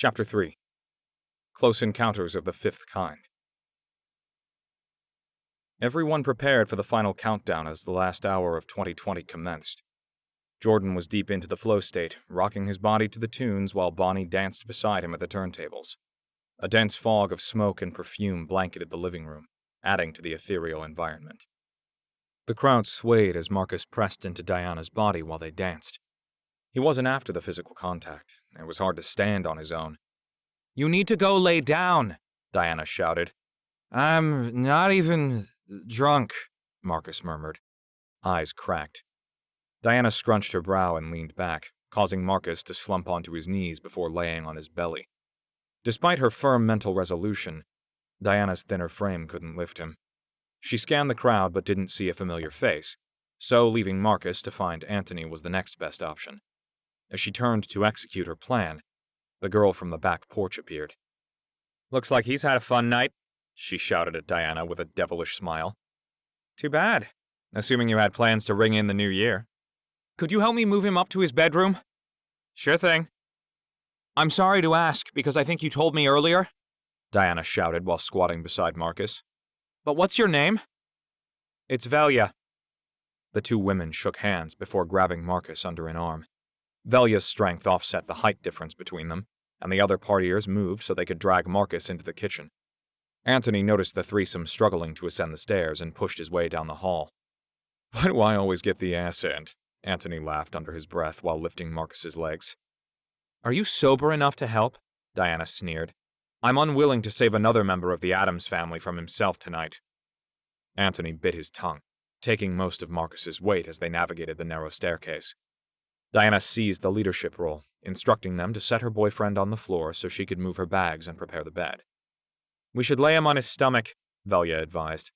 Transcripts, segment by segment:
Chapter 3. Close Encounters of the Fifth Kind. Everyone prepared for the final countdown as the last hour of 2020 commenced. Jordan was deep into the flow state, rocking his body to the tunes while Bonnie danced beside him at the turntables. A dense fog of smoke and perfume blanketed the living room, adding to the ethereal environment. The crowd swayed as Marcus pressed into Diana's body while they danced. He wasn't after the physical contact. It was hard to stand on his own. "You need to go lay down," Diana shouted. "I'm not even drunk," Marcus murmured. Eyes cracked. Diana scrunched her brow and leaned back, causing Marcus to slump onto his knees before laying on his belly. Despite her firm mental resolution, Diana's thinner frame couldn't lift him. She scanned the crowd but didn't see a familiar face, so leaving Marcus to find Anthony was the next best option. As she turned to execute her plan, the girl from the back porch appeared. "Looks like he's had a fun night," she shouted at Diana with a devilish smile. "Too bad, assuming you had plans to ring in the new year. Could you help me move him up to his bedroom?" "Sure thing." "I'm sorry to ask, because I think you told me earlier," Diana shouted while squatting beside Marcus. "But what's your name?" "It's Velia." The two women shook hands before grabbing Marcus under an arm. Velia's strength offset the height difference between them, and the other partiers moved so they could drag Marcus into the kitchen. Anthony noticed the threesome struggling to ascend the stairs and pushed his way down the hall. "Why do I always get the ass end?" Anthony laughed under his breath while lifting Marcus's legs. "Are you sober enough to help?" Diana sneered. "I'm unwilling to save another member of the Addams family from himself tonight." Anthony bit his tongue, taking most of Marcus's weight as they navigated the narrow staircase. Diana seized the leadership role, instructing them to set her boyfriend on the floor so she could move her bags and prepare the bed. "We should lay him on his stomach," Velia advised,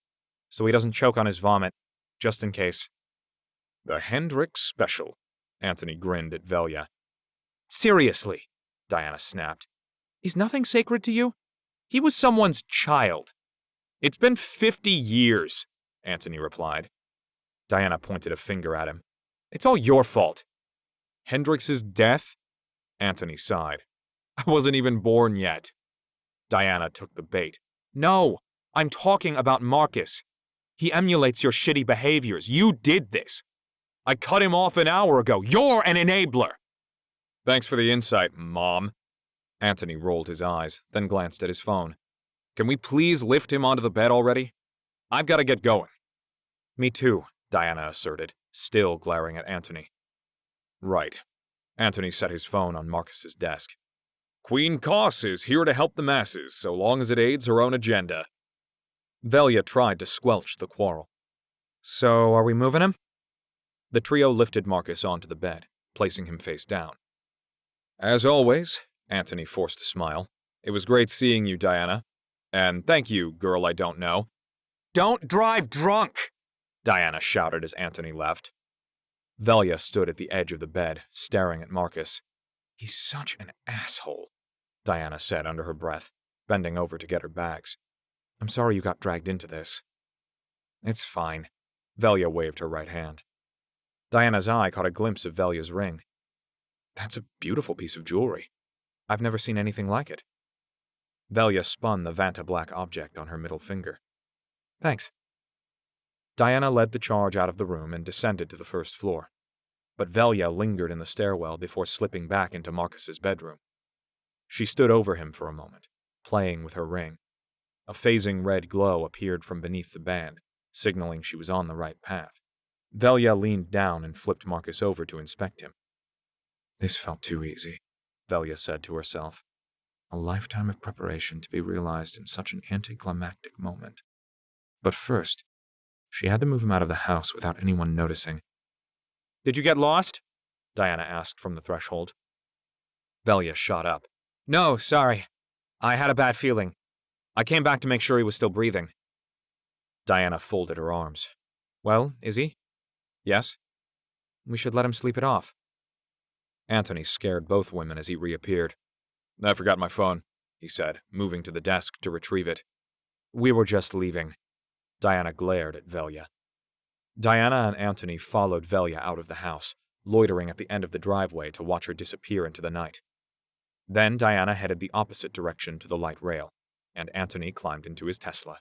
"so he doesn't choke on his vomit, just in case." "The Hendrix Special," Anthony grinned at Velia. "Seriously," Diana snapped. "Is nothing sacred to you? He was someone's child." "It's been 50 years, Anthony replied. Diana pointed a finger at him. "It's all your fault." "Hendrix's death?" Anthony sighed. "I wasn't even born yet." Diana took the bait. "No, I'm talking about Marcus. He emulates your shitty behaviors. You did this. I cut him off an hour ago. You're an enabler." "Thanks for the insight, Mom." Anthony rolled his eyes, then glanced at his phone. "Can we please lift him onto the bed already? I've got to get going." "Me too," Diana asserted, still glaring at Anthony. "Right." Anthony set his phone on Marcus's desk. "Queen Koss is here to help the masses, so long as it aids her own agenda." Velia tried to squelch the quarrel. "So, are we moving him?" The trio lifted Marcus onto the bed, placing him face down. "As always," Anthony forced a smile. "It was great seeing you, Diana. And thank you, girl I don't know." "Don't drive drunk!" Diana shouted as Anthony left. Velia stood at the edge of the bed, staring at Marcus. "He's such an asshole," Diana said under her breath, bending over to get her bags. "I'm sorry you got dragged into this." "It's fine." Velia waved her right hand. Diana's eye caught a glimpse of Velia's ring. "That's a beautiful piece of jewelry. I've never seen anything like it." Velia spun the Vanta black object on her middle finger. "Thanks." Diana led the charge out of the room and descended to the first floor, but Velia lingered in the stairwell before slipping back into Marcus's bedroom. She stood over him for a moment, playing with her ring. A phasing red glow appeared from beneath the band, signaling she was on the right path. Velia leaned down and flipped Marcus over to inspect him. "This felt too easy," Velia said to herself. A lifetime of preparation to be realized in such an anticlimactic moment. But first, she had to move him out of the house without anyone noticing. "Did you get lost?" Diana asked from the threshold. Velia shot up. "No, sorry. I had a bad feeling. I came back to make sure he was still breathing." Diana folded her arms. "Well, is he?" "Yes." "We should let him sleep it off." Anthony scared both women as he reappeared. "I forgot my phone," he said, moving to the desk to retrieve it. "We were just leaving." Diana glared at Velia. Diana and Anthony followed Velia out of the house, loitering at the end of the driveway to watch her disappear into the night. Then Diana headed the opposite direction to the light rail, and Anthony climbed into his Tesla.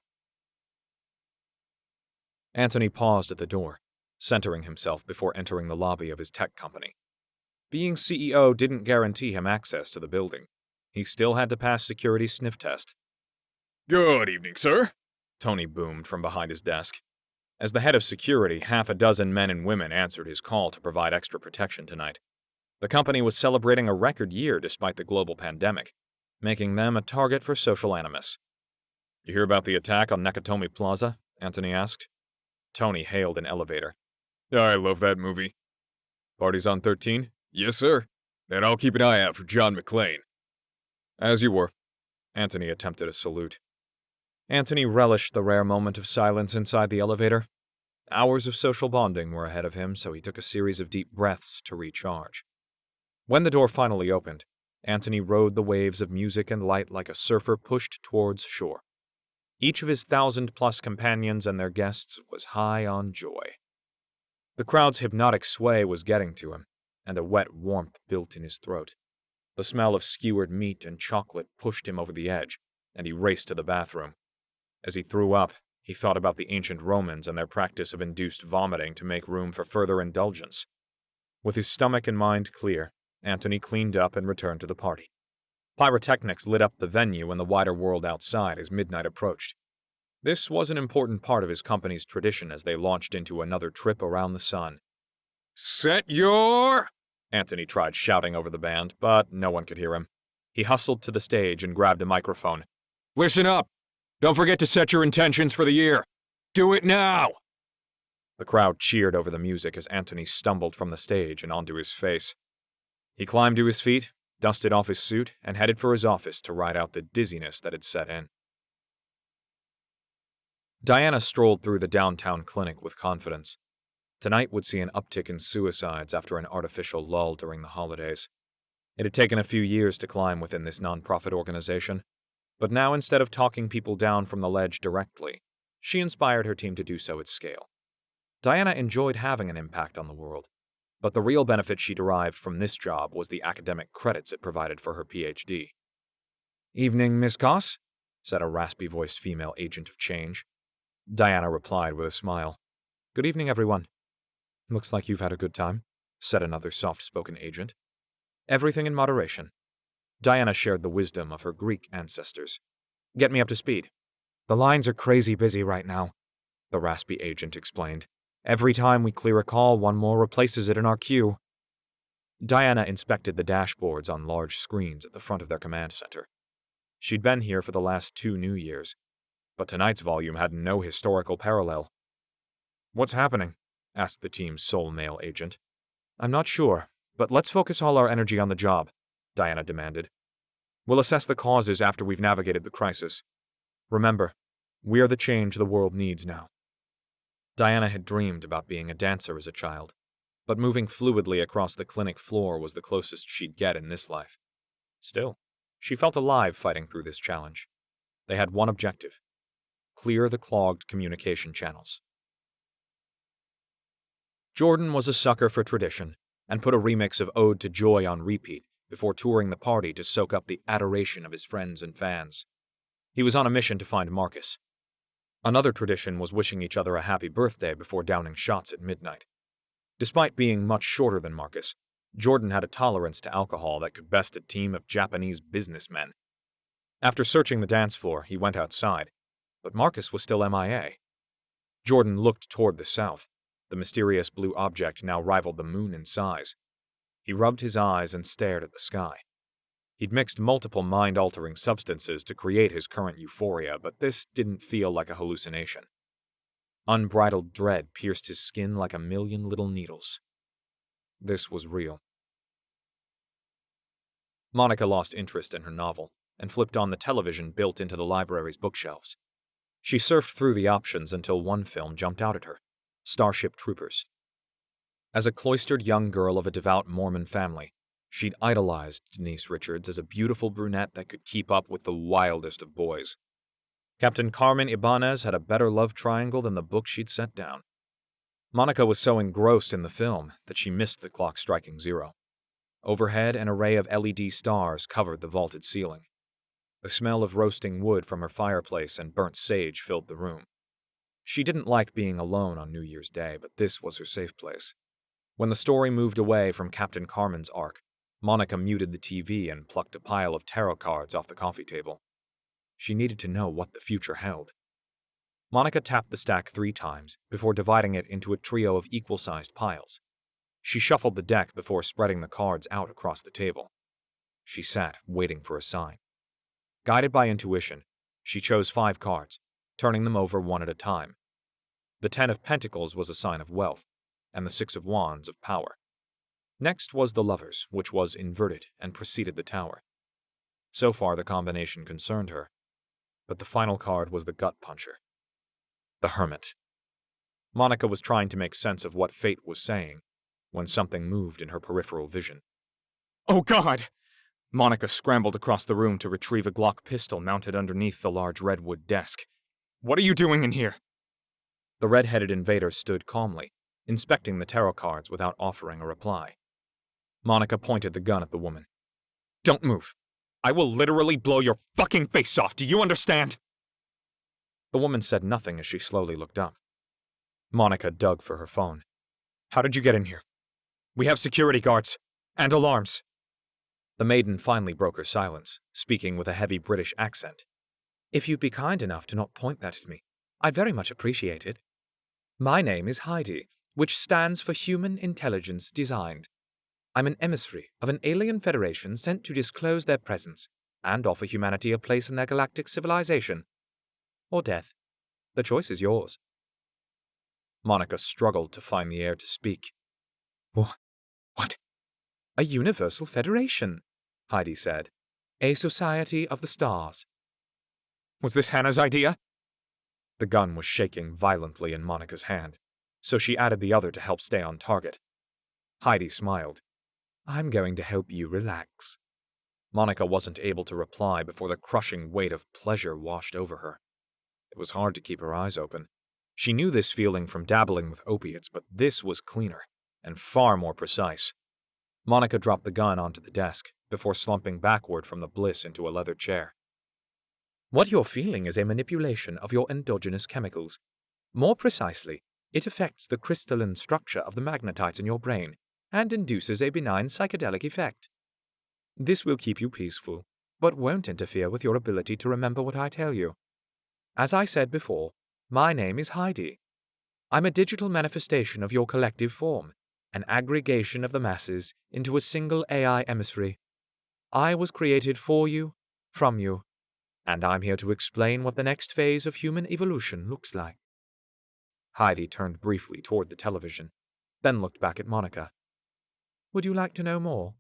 Anthony paused at the door, centering himself before entering the lobby of his tech company. Being CEO didn't guarantee him access to the building. He still had to pass security's sniff test. Good evening, sir, Tony boomed from behind his desk. As the head of security, half a dozen men and women answered his call to provide extra protection tonight. The company was celebrating a record year despite the global pandemic, making them a target for social animus. You hear about the attack on Nakatomi Plaza? Anthony asked. Tony hailed an elevator. I love that movie. Party's on 13? Yes, sir. Then I'll keep an eye out for John McClane. As you were. Anthony attempted a salute. Anthony relished the rare moment of silence inside the elevator. Hours of social bonding were ahead of him, so he took a series of deep breaths to recharge. When the door finally opened, Anthony rode the waves of music and light like a surfer pushed towards shore. Each of his 1,000+ companions and their guests was high on joy. The crowd's hypnotic sway was getting to him, and a wet warmth built in his throat. The smell of skewered meat and chocolate pushed him over the edge, and he raced to the bathroom. As he threw up, he thought about the ancient Romans and their practice of induced vomiting to make room for further indulgence. With his stomach and mind clear, Anthony cleaned up and returned to the party. Pyrotechnics lit up the venue and the wider world outside as midnight approached. This was an important part of his company's tradition as they launched into another trip around the sun. Set your... Anthony tried shouting over the band, but no one could hear him. He hustled to the stage and grabbed a microphone. Listen up! Don't forget to set your intentions for the year. Do it now! The crowd cheered over the music as Anthony stumbled from the stage and onto his face. He climbed to his feet, dusted off his suit, and headed for his office to ride out the dizziness that had set in. Diana strolled through the downtown clinic with confidence. Tonight would see an uptick in suicides after an artificial lull during the holidays. It had taken a few years to climb within this nonprofit organization, but now instead of talking people down from the ledge directly, she inspired her team to do so at scale. Diana enjoyed having an impact on the world, but the real benefit she derived from this job was the academic credits it provided for her PhD. "Evening, Miss Goss," said a raspy-voiced female agent of change. Diana replied with a smile. "Good evening, everyone." "Looks like you've had a good time," said another soft-spoken agent. "Everything in moderation." Diana shared the wisdom of her Greek ancestors. "Get me up to speed." "The lines are crazy busy right now," the raspy agent explained. "Every time we clear a call, one more replaces it in our queue." Diana inspected the dashboards on large screens at the front of their command center. She'd been here for the last 2 New Years, but tonight's volume had no historical parallel. "What's happening?" asked the team's sole male agent. "I'm not sure, but let's focus all our energy on the job," Diana demanded. "We'll assess the causes after we've navigated the crisis. Remember, we're the change the world needs now." Diana had dreamed about being a dancer as a child, but moving fluidly across the clinic floor was the closest she'd get in this life. Still, she felt alive fighting through this challenge. They had one objective: clear the clogged communication channels. Jordan was a sucker for tradition and put a remix of Ode to Joy on repeat before touring the party to soak up the adoration of his friends and fans. He was on a mission to find Marcus. Another tradition was wishing each other a happy birthday before downing shots at midnight. Despite being much shorter than Marcus, Jordan had a tolerance to alcohol that could best a team of Japanese businessmen. After searching the dance floor, he went outside, but Marcus was still MIA. Jordan looked toward the south. The mysterious blue object now rivaled the moon in size. He rubbed his eyes and stared at the sky. He'd mixed multiple mind-altering substances to create his current euphoria, but this didn't feel like a hallucination. Unbridled dread pierced his skin like a million little needles. This was real. Monica lost interest in her novel and flipped on the television built into the library's bookshelves. She surfed through the options until one film jumped out at her: Starship Troopers. As a cloistered young girl of a devout Mormon family, she'd idolized Denise Richards as a beautiful brunette that could keep up with the wildest of boys. Captain Carmen Ibanez had a better love triangle than the book she'd set down. Monica was so engrossed in the film that she missed the clock striking 0. Overhead, an array of LED stars covered the vaulted ceiling. The smell of roasting wood from her fireplace and burnt sage filled the room. She didn't like being alone on New Year's Day, but this was her safe place. When the story moved away from Captain Carmen's arc, Monica muted the TV and plucked a pile of tarot cards off the coffee table. She needed to know what the future held. Monica tapped the stack 3 times before dividing it into a trio of equal-sized piles. She shuffled the deck before spreading the cards out across the table. She sat, waiting for a sign. Guided by intuition, she chose 5 cards, turning them over one at a time. The 10 of Pentacles was a sign of wealth, and the 6 of Wands of power. Next was the Lovers, which was inverted and preceded the Tower. So far the combination concerned her, but the final card was the gut puncher. The Hermit. Monica was trying to make sense of what fate was saying, when something moved in her peripheral vision. "Oh God!" Monica scrambled across the room to retrieve a Glock pistol mounted underneath the large redwood desk. "What are you doing in here?" The red-headed invader stood calmly, inspecting the tarot cards without offering a reply. Monica pointed the gun at the woman. "Don't move. I will literally blow your fucking face off, do you understand?" The woman said nothing as she slowly looked up. Monica dug for her phone. "How did you get in here?" "We have security guards. And alarms." The maiden finally broke her silence, speaking with a heavy British accent. "If you'd be kind enough to not point that at me, I'd very much appreciate it. My name is Heidi, which stands for Human Intelligence Designed. I'm an emissary of an alien federation sent to disclose their presence and offer humanity a place in their galactic civilization. Or death. The choice is yours." Monica struggled to find the air to speak. "What? A universal federation," Heidi said. "A society of the stars." "Was this Hannah's idea?" The gun was shaking violently in Monica's hand, so she added the other to help stay on target. Heidi smiled. "I'm going to help you relax." Monica wasn't able to reply before the crushing weight of pleasure washed over her. It was hard to keep her eyes open. She knew this feeling from dabbling with opiates, but this was cleaner and far more precise. Monica dropped the gun onto the desk before slumping backward from the bliss into a leather chair. "What you're feeling is a manipulation of your endogenous chemicals. More precisely, it affects the crystalline structure of the magnetites in your brain and induces a benign psychedelic effect. This will keep you peaceful, but won't interfere with your ability to remember what I tell you. As I said before, my name is Heidi. I'm a digital manifestation of your collective form, an aggregation of the masses into a single AI emissary. I was created for you, from you, and I'm here to explain what the next phase of human evolution looks like." Heidi turned briefly toward the television, then looked back at Monica. "Would you like to know more?"